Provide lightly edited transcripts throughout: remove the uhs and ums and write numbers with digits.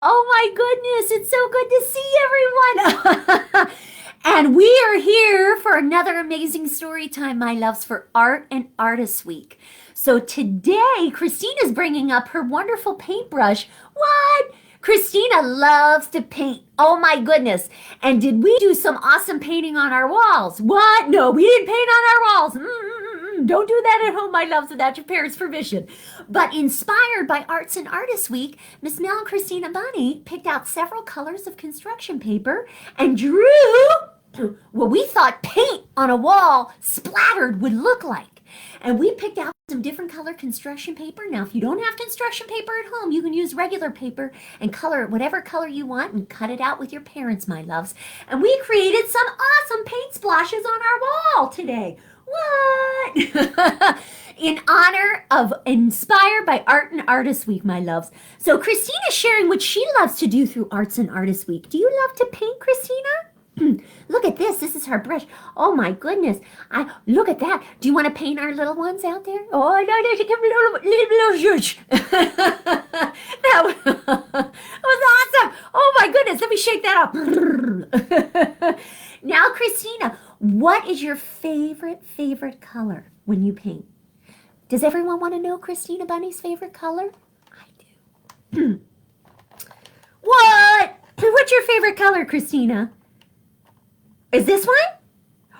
Oh my goodness, it's so good to see everyone. And we are here for another amazing story time, my loves, for Art and Artists Week. So today, Christina's bringing up her wonderful paintbrush. What? Christina loves to paint. Oh my goodness. And did we do some awesome painting on our walls? What? No, we didn't paint on our walls. Don't do that at home, my loves, without your parents' permission. But inspired by Arts and Artists Week, Miss Mel and Christina Bunny picked out several colors of construction paper and drew what we thought paint on a wall splattered would look like. And we picked out some different color construction paper. Now, if you don't have construction paper at home, you can use regular paper and color it whatever color you want and cut it out with your parents, my loves. And we created some awesome paint splashes on our wall today. What? In honor of Inspired by Art and Artists Week, my loves. So Christina's sharing what she loves to do through Arts and Artists Week. Do you love to paint, Christina? Look at this. This is her brush. Oh my goodness. I look at that. Do you want to paint our little ones out there? Oh, no, she give little zhuzh. That was awesome. Oh my goodness. Let me shake that up. Now, Christina, what is your favorite color when you paint? Does everyone want to know Christina Bunny's favorite color? I do. What? What's your favorite color, Christina? Is this one?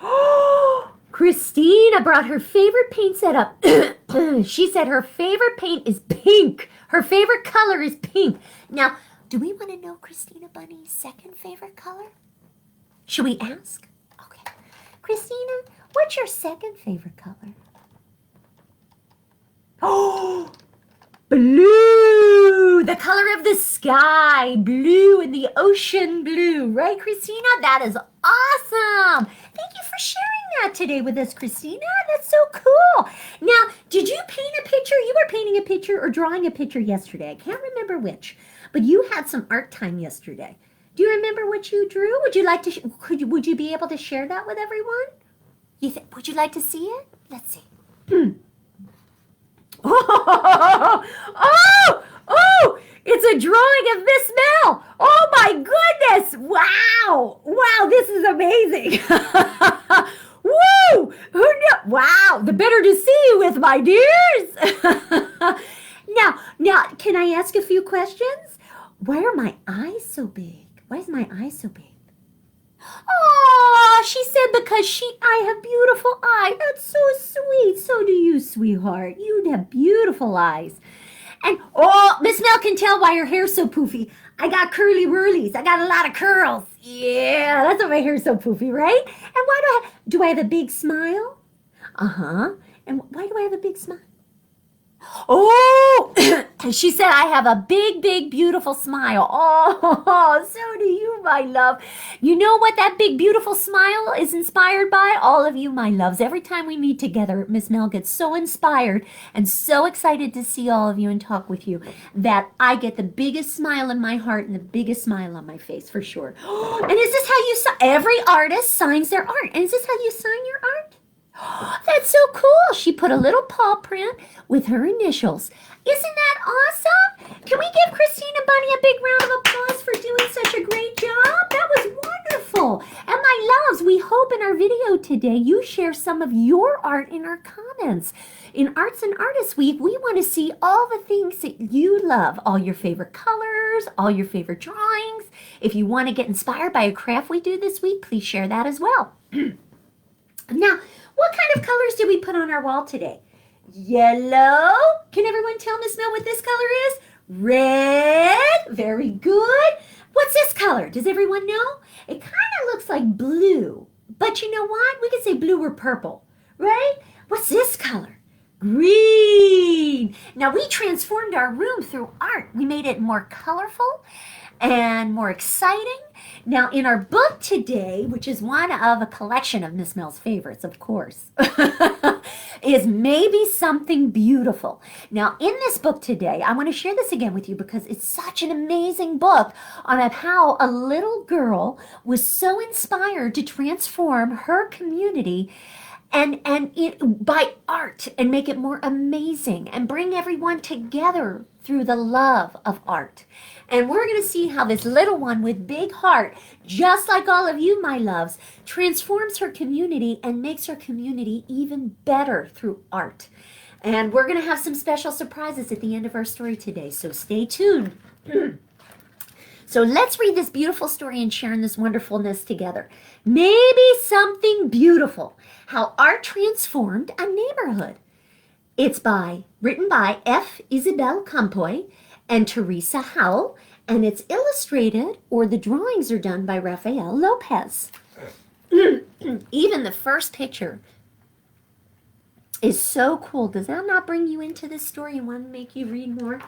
Oh, Christina brought her favorite paint set up. She said her favorite paint is pink. Her favorite color is pink. Now, do we want to know Christina Bunny's second favorite color? Should we ask? Okay. Christina, what's your second favorite color? Oh, blue, the color of the sky, blue and the ocean blue, right, Christina? That is awesome. Thank you for sharing that today with us, Christina. That's so cool. Now, did you paint a picture? You were painting a picture or drawing a picture yesterday. I can't remember which, but you had some art time yesterday. Do you remember what you drew? Would you like to? Would you be able to share that with everyone? Would you like to see it? Let's see. Oh! It's a drawing of Miss Mel. Oh my goodness! Wow! This is amazing. Woo! Who knew? Wow! The better to see you with, my dears. Now, can I ask a few questions? Why are my eyes so big? Why is my eye so big? Oh, she said because I have beautiful eyes. That's so sweet. So do you, sweetheart. You have beautiful eyes. And, oh, Miss Mel can tell why her hair's so poofy. I got curly whirlies. I got a lot of curls. Yeah, that's why my hair's so poofy, right? And why do I have a big smile? Uh-huh. And why do I have a big smile? Oh, she said, I have a big, beautiful smile. Oh, so do you, my love. You know what that big, beautiful smile is inspired by? All of you, my loves. Every time we meet together, Miss Mel gets so inspired and so excited to see all of you and talk with you that I get the biggest smile in my heart and the biggest smile on my face, for sure. And is this how you every artist signs their art? And is this how you sign your art? That's so cool. She put a little paw print with her initials. Isn't that awesome? Can we give Christina Bunny a big round of applause for doing such a great job? That was wonderful. And my loves, we hope in our video today you share some of your art in our comments. In Arts and Artists Week, we want to see all the things that you love, all your favorite colors, all your favorite drawings. If you want to get inspired by a craft we do this week, please share that as well. Now, what kind of colors did we put on our wall today? Yellow. Can everyone tell Miss Mel what this color is? Red. Very good. What's this color? Does everyone know? It kind of looks like blue. But you know what? We could say blue or purple, right? What's this color? Green. Now, we transformed our room through art. We made it more colorful and more exciting. Now, in our book today, which is one of a collection of Miss Mel's favorites, of course, is Maybe Something Beautiful. Now, in this book today, I want to share this again with you because it's such an amazing book on how a little girl was so inspired to transform her community by art, and make it more amazing and bring everyone together through the love of art. And we're going to see how this little one with big heart, just like all of you, my loves, transforms her community and makes her community even better through art. And we're going to have some special surprises at the end of our story today, so stay tuned. So let's read this beautiful story and share in this wonderfulness together. Maybe Something Beautiful, How Art Transformed a Neighborhood. It's written by Isabel Campoy and Theresa Howell, and it's illustrated, or the drawings are done, by Rafael Lopez. Even the first picture is so cool. Does that not bring you into this story and want to make you read more?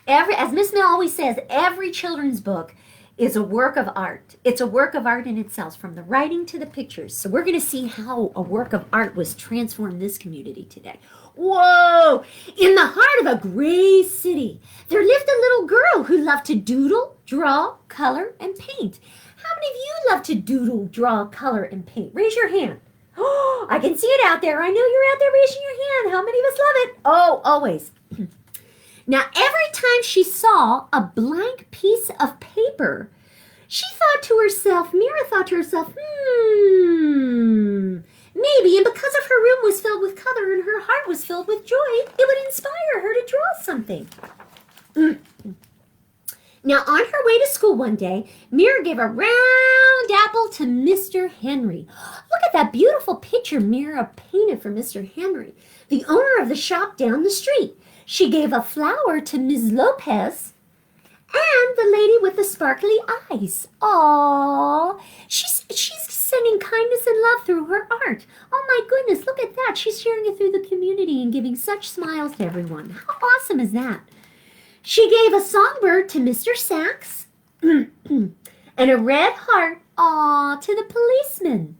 As Miss Mel always says, every children's book is a work of art. It's a work of art in itself, from the writing to the pictures. So we're going to see how a work of art was transformed this community today. Whoa! In the heart of a gray city, there lived a little girl who loved to doodle, draw, color, and paint. How many of you love to doodle, draw, color, and paint? Raise your hand. Oh, I can see it out there. I know you're out there raising your hand. How many of us love it? Oh, always. Now, every time she saw a blank piece of paper, Mira thought to herself, maybe, and because of her room was filled with color and her heart was filled with joy, it would inspire her to draw something. Now, on her way to school one day, Mira gave a round apple to Mr. Henry. Look at that beautiful picture Mira painted for Mr. Henry, the owner of the shop down the street. She gave a flower to Ms. Lopez and the lady with the sparkly eyes. Aww, she's sending kindness and love through her art. Oh my goodness, look at that. She's sharing it through the community and giving such smiles to everyone. How awesome is that? She gave a songbird to Mr. Sachs and a red heart, to the policeman,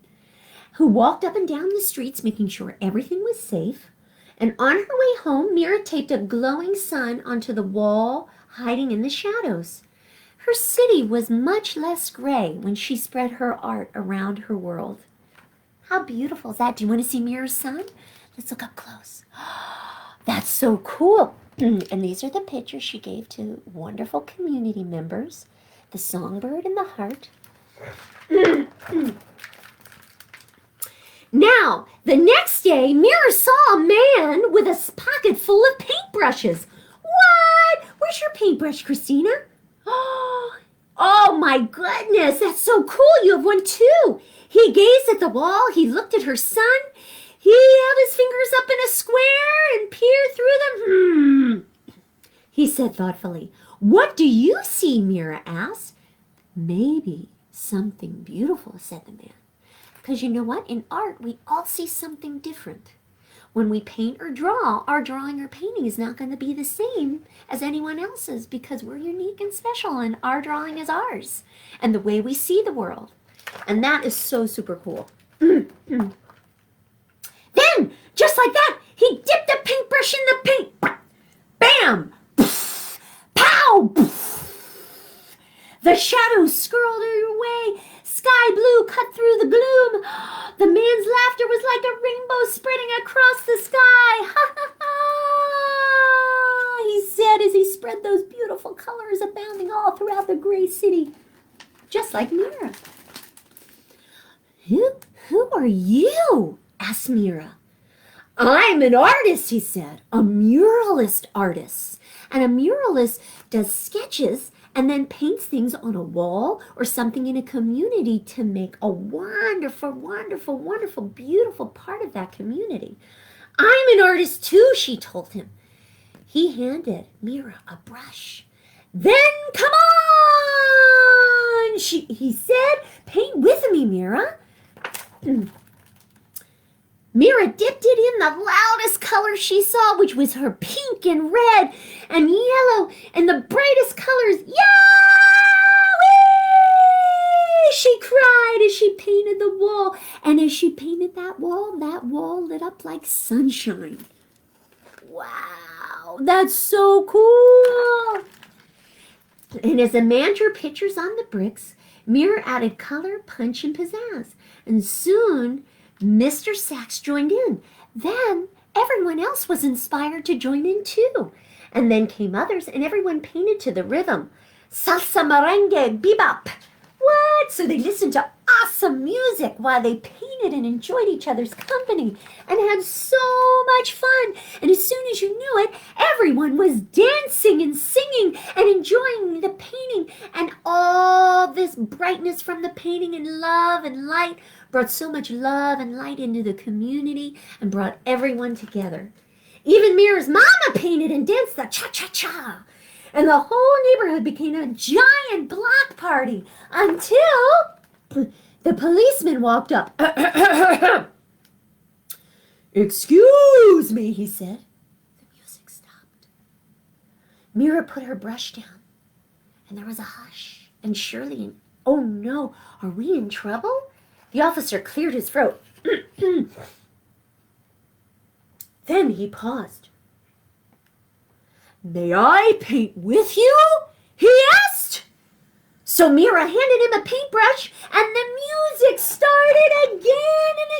who walked up and down the streets making sure everything was safe. And on her way home, Mira taped a glowing sun onto the wall, hiding in the shadows. Her city was much less gray when she spread her art around her world. How beautiful is that? Do you want to see Mira's sun? Let's look up close. That's so cool. And these are the pictures she gave to wonderful community members. The songbird and the heart. Now, the next day, Mira saw a man with a pocket full of paintbrushes. What? Where's your paintbrush, Christina? Oh my goodness, that's so cool. You have one too. He gazed at the wall. He looked at her son. He held his fingers up in a square and peered through them. He said thoughtfully. What do you see? Mira asked. Maybe something beautiful, said the man. Because you know what? In art, we all see something different. When we paint or draw, our drawing or painting is not going to be the same as anyone else's, because we're unique and special and our drawing is ours and the way we see the world. And that is so super cool. Then, just like that, he dipped a paintbrush in the paint. Bam! Pow! The shadows skirled away. Sky blue cut through the gloom. The man's laughter was like a rainbow spreading across the sky. Ha ha ha! He said as he spread those beautiful colors abounding all throughout the gray city, just like Mira. Who are you? Asked Mira. I'm an artist, he said, a muralist artist. And a muralist does sketches and then paints things on a wall or something in a community to make a wonderful, wonderful, wonderful, beautiful part of that community. I'm an artist too, she told him. He handed Mira a brush. Then come on, he said. Paint with me, Mira. Mira dipped it in the loudest color she saw, which was her pink and red and yellow and the brightest colors. Yahweh! She cried as she painted the wall. And as she painted that wall lit up like sunshine. Wow, that's so cool. And as the man drew pictures on the bricks, Mira added color, punch, and pizzazz. And soon, Mr. Sachs joined in. Then everyone else was inspired to join in too. And then came others, and everyone painted to the rhythm. Salsa, merengue, bebop. What? So they listened to awesome music while they painted and enjoyed each other's company and had so much fun. And as soon as you knew it, everyone was dancing and singing and enjoying the painting. And all this brightness from the painting and love and light brought so much love and light into the community and brought everyone together. Even Mira's mama painted and danced the cha-cha-cha. And the whole neighborhood became a giant block party until the policeman walked up. Excuse me, he said. The music stopped. Mira put her brush down, and there was a hush. And Shirley, oh no, are we in trouble? The officer cleared his throat. Then he paused. May I paint with you? He asked. So Mira handed him a paintbrush, and the music started again and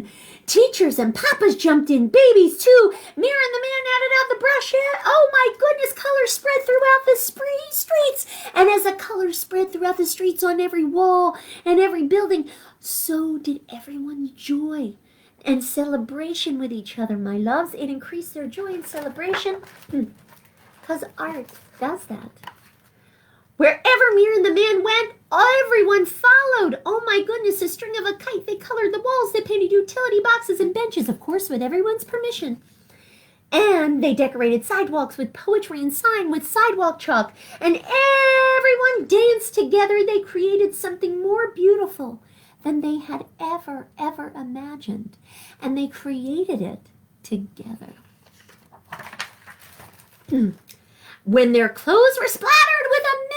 again. Teachers and papas jumped in, babies too. Mira and the man added out the brush. Oh my goodness, color spread throughout the streets. And as the color spread throughout the streets on every wall and every building, so did everyone's joy and celebration with each other, my loves. It increased their joy and celebration because art does that. Wherever Mira and the man went, everyone followed. Oh my goodness, a string of a kite. They colored the walls. They painted utility boxes and benches, of course, with everyone's permission. And they decorated sidewalks with poetry and sign with sidewalk chalk. And everyone danced together. They created something more beautiful than they had ever imagined. And they created it together. When their clothes were splattered with a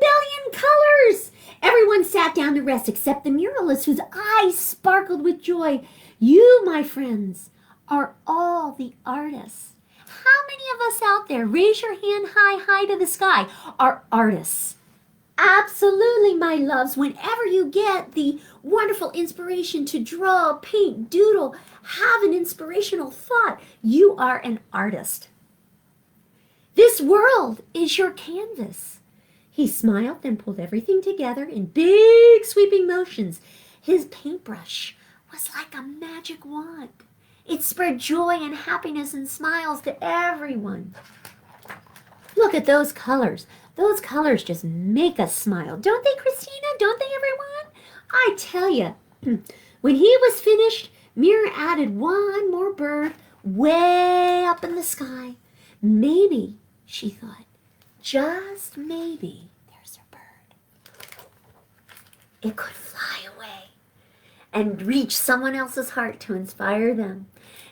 billion colors, everyone sat down to rest except the muralists whose eyes sparkled with joy. You, my friends, are all the artists. How many of us out there, raise your hand high to the sky, are artists? Absolutely, my loves. Whenever you get the wonderful inspiration to draw, paint, doodle, have an inspirational thought, you are an artist. This world is your canvas. He smiled, then pulled everything together in big sweeping motions. His paintbrush was like a magic wand. It spread joy and happiness and smiles to everyone. Look at those colors. Those colors just make us smile. Don't they, Christina? Don't they, everyone? I tell you, when he was finished, Mira added one more bird way up in the sky. Maybe, she thought, just maybe, there's a bird. It could fly away and reach someone else's heart to inspire them.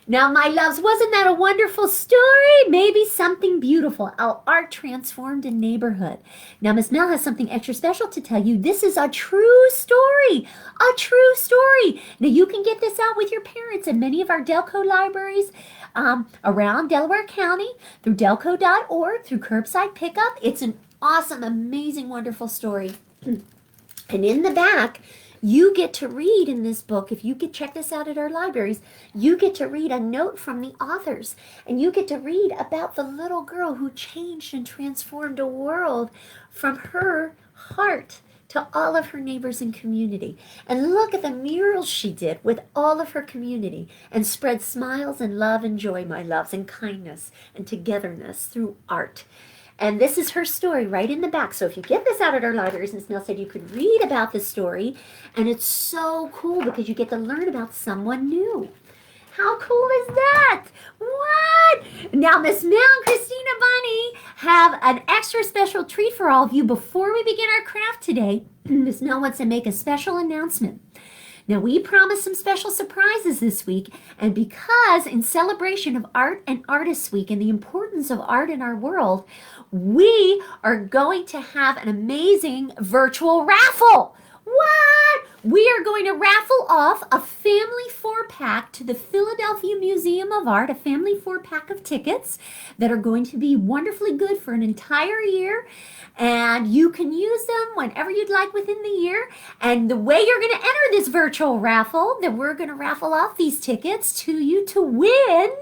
Now, my loves, wasn't that a wonderful story? Maybe something beautiful. How art transformed a neighborhood. Now, Miss Mel has something extra special to tell you. This is a true story. A true story. Now, you can get this out with your parents in many of our Delco libraries around Delaware County, through delco.org, through curbside pickup. It's an awesome, amazing, wonderful story. And in the back, you get to read in this book, if you could check this out at our libraries, you get to read a note from the authors, and you get to read about the little girl who changed and transformed a world from her heart to all of her neighbors and community. And look at the murals she did with all of her community and spread smiles and love and joy, my loves, and kindness and togetherness through art. And this is her story right in the back. So if you get this out at our libraries, Miss Mel said you could read about the story. And it's so cool because you get to learn about someone new. How cool is that? What? Now, Miss Mel and Christina Bunny have an extra special treat for all of you. Before we begin our craft today, Miss Mel wants to make a special announcement. Now, we promised some special surprises this week, and because in celebration of Art and Artists Week and the importance of art in our world, we are going to have an amazing virtual raffle. What? we are going to raffle off a family 4-pack to the Philadelphia Museum of Art, a family 4-pack of tickets that are going to be wonderfully good for an entire year. And you can use them whenever you'd like within the year. And the way you're going to enter this virtual raffle, that we're going to raffle off these tickets to you to win,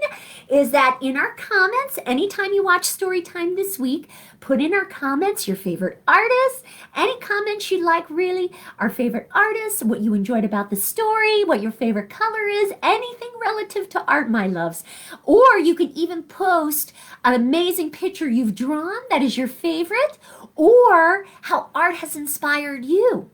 is that in our comments, anytime you watch Storytime this week, put in our comments your favorite artist, any comments you'd like, really, our favorite artist, what you enjoyed about the story, what your favorite color is, anything relative to art, my loves. Or you can even post an amazing picture you've drawn that is your favorite, or how art has inspired you.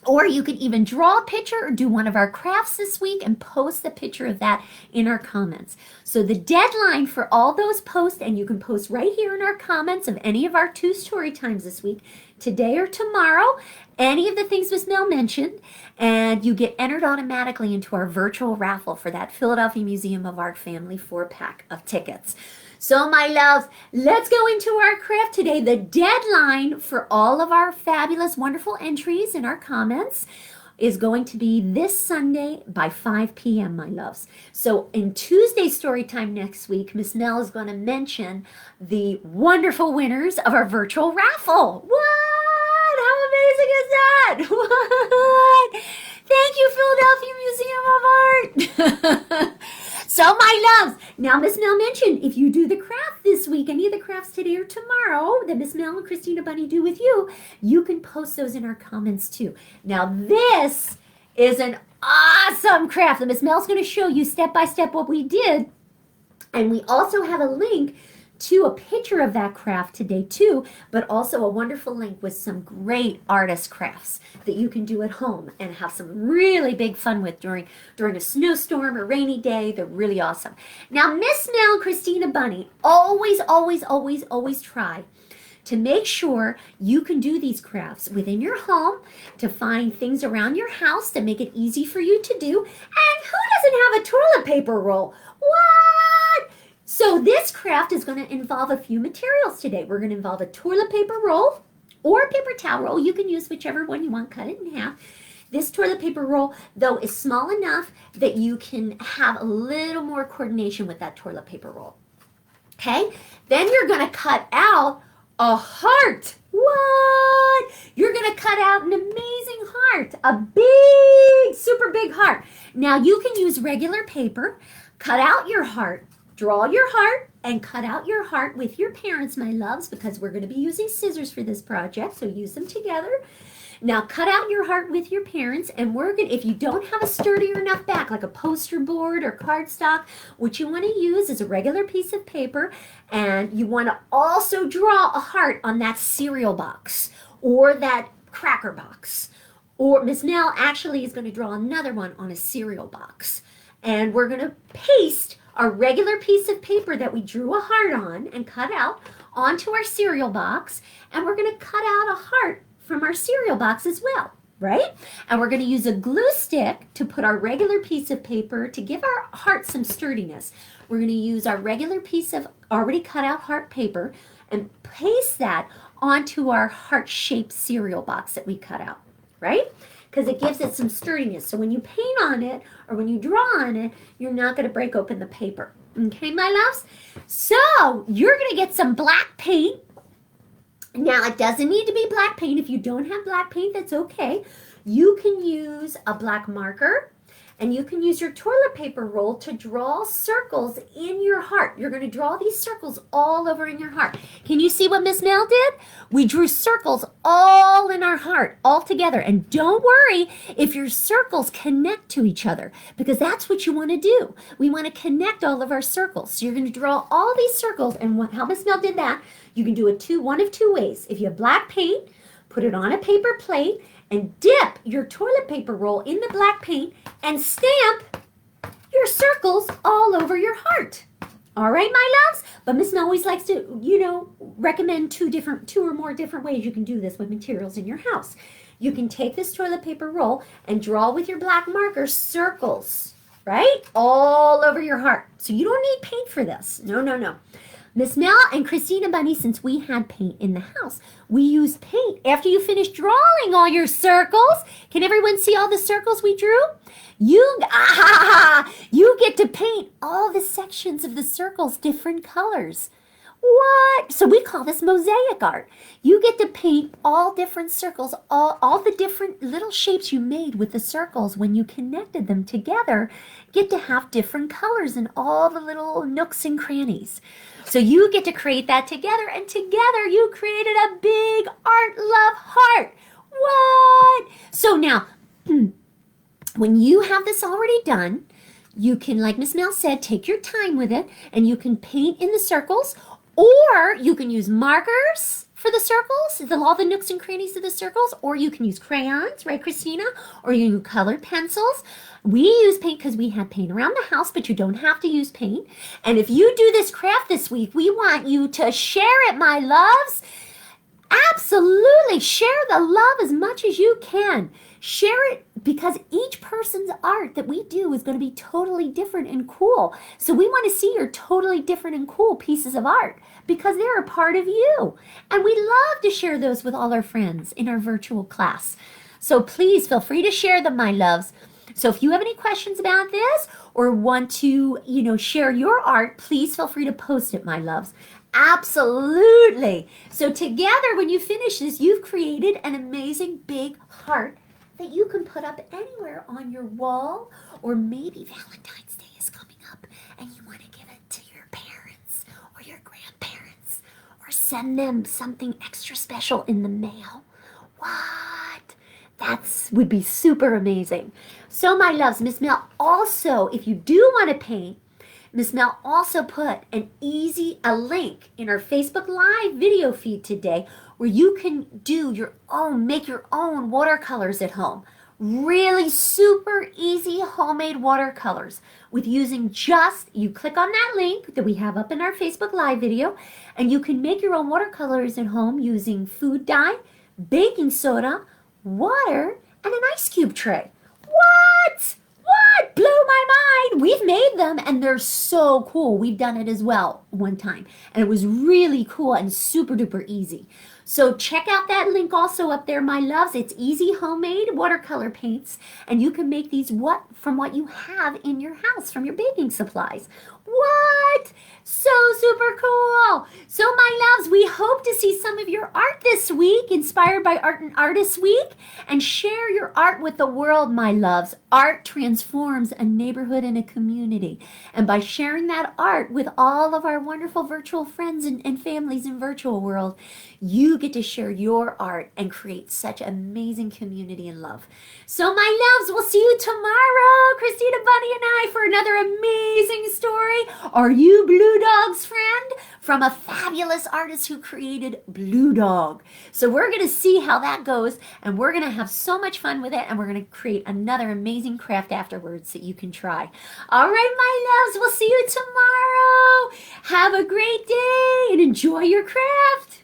Or you can even draw a picture or do one of our crafts this week and post the picture of that in our comments. So the deadline for all those posts, and you can post right here in our comments of any of our 2 story times this week, today or tomorrow, any of the things Miss Mel mentioned, and you get entered automatically into our virtual raffle for that Philadelphia Museum of Art family 4-pack of tickets. So my loves, let's go into our craft today. The deadline for all of our fabulous, wonderful entries in our comments is going to be this Sunday by 5 p.m., my loves. So in Tuesday's story time next week, Miss Mel is going to mention the wonderful winners of our virtual raffle. What? How amazing is that? What? Thank you, Philadelphia Museum of Art. So my loves, now Miss Mel mentioned if you do the craft this week, any of the crafts today or tomorrow that Miss Mel and Christina Bunny do with you, you can post those in our comments too. Now this is an awesome craft that Miss Mel's going to show you step by step what we did. And we also have a link to a picture of that craft today too, but also a wonderful link with some great artist crafts that you can do at home and have some really big fun with during a snowstorm or rainy day. They're really awesome. Now, Miss Mel and Christina Bunny always try to make sure you can do these crafts within your home, to find things around your house that make it easy for you to do. And who doesn't have a toilet paper roll? What? So this craft is going to involve a few materials today. We're going to involve a toilet paper roll or a paper towel roll. You can use whichever one you want, cut it in half. This toilet paper roll, though, is small enough that you can have a little more coordination with that toilet paper roll. Okay? Then you're going to cut out a heart. What? You're going to cut out an amazing heart, a big, super big heart. Now, you can use regular paper, cut out your heart, draw your heart, and cut out your heart with your parents, my loves, because we're going to be using scissors for this project, so use them together. Now, cut out your heart with your parents, and we're going to, if you don't have a sturdier enough back, like a poster board or cardstock, what you want to use is a regular piece of paper, and you want to also draw a heart on that cereal box or that cracker box. Or Miss Mel actually is going to draw another one on a cereal box. And we're going to paste our regular piece of paper that we drew a heart on and cut out onto our cereal box, and we're going to cut out a heart from our cereal box as well, right? And we're going to use a glue stick to put our regular piece of paper to give our heart some sturdiness. We're going to use our regular piece of already cut out heart paper and paste that onto our heart-shaped cereal box that we cut out, right? Because it gives it some sturdiness. So when you paint on it or when you draw on it, you're not going to break open the paper. Okay, my loves? So you're going to get some black paint. Now, it doesn't need to be black paint. If you don't have black paint, that's okay. You can use a black marker, and you can use your toilet paper roll to draw circles in your heart. You're going to draw these circles all over in your heart. Can you see what Miss Mel did? We drew circles all in our heart, all together. And don't worry if your circles connect to each other, because that's what you want to do. We want to connect all of our circles. So you're going to draw all these circles, and how Miss Mel did that, you can do it one of two ways. If you have black paint, put it on a paper plate, and dip your toilet paper roll in the black paint and stamp your circles all over your heart. All right, my loves? But Miss Mel always likes to, recommend two or more different ways you can do this with materials in your house. You can take this toilet paper roll and draw with your black marker circles, right? All over your heart. So you don't need paint for this. No. Miss Mel and Christina Bunny, since we had paint in the house, we used paint. After you finish drawing all your circles, can everyone see all the circles we drew? You get to paint all the sections of the circles different colors. What? So we call this mosaic art. You get to paint all different circles, all the different little shapes you made with the circles when you connected them together, get to have different colors in all the little nooks and crannies. So you get to create that together, and together you created a big art love heart. What? So now, when you have this already done, you can, like Miss Mel said, take your time with it, and you can paint in the circles, or you can use markers for the circles, all the nooks and crannies of the circles, or you can use crayons, right, Christina? Or you use colored pencils. We use paint because we have paint around the house, but you don't have to use paint. And if you do this craft this week, we want you to share it, my loves. Absolutely. Share the love as much as you can. Share it, because each person's art that we do is going to be totally different and cool. So we want to see your totally different and cool pieces of art, because they're a part of you. And we love to share those with all our friends in our virtual class. So please feel free to share them, my loves. So if you have any questions about this or want to, share your art, please feel free to post it, my loves. Absolutely. So together, when you finish this, you've created an amazing big heart that you can put up anywhere on your wall, or maybe Valentine's Day is coming up and you want to give it to your parents or your grandparents, or send them something extra special in the mail. What? That would be super amazing. So my loves, Miss Mel also, if you do want to paint, Miss Mel also put a link in our Facebook Live video feed today where you can make your own watercolors at home. Really super easy homemade watercolors with using you click on that link that we have up in our Facebook Live video, and you can make your own watercolors at home using food dye, baking soda, water, and an ice cube tray. What? Blew my mind. We've made them and they're so cool. We've done it as well one time, and it was really cool and super duper easy. So check out that link also up there, my loves. It's easy homemade watercolor paints, and you can make these from what you have in your house, from your baking supplies. What? So super cool. So my loves, we hope to see some of your art this week, inspired by Art and Artists Week, and share your art with the world, my loves. Art transforms a neighborhood and a community. And by sharing that art with all of our wonderful virtual friends and families in virtual world, you get to share your art and create such amazing community and love. So my loves, we'll see you tomorrow, Christina Bunny and I, for another amazing story. Are you Blue Dog's friend? From a fabulous artist who created Blue Dog. So we're going to see how that goes, and we're going to have so much fun with it, and we're going to create another amazing craft afterwards that you can try. All right, my loves, we'll see you tomorrow. Have a great day and enjoy your craft.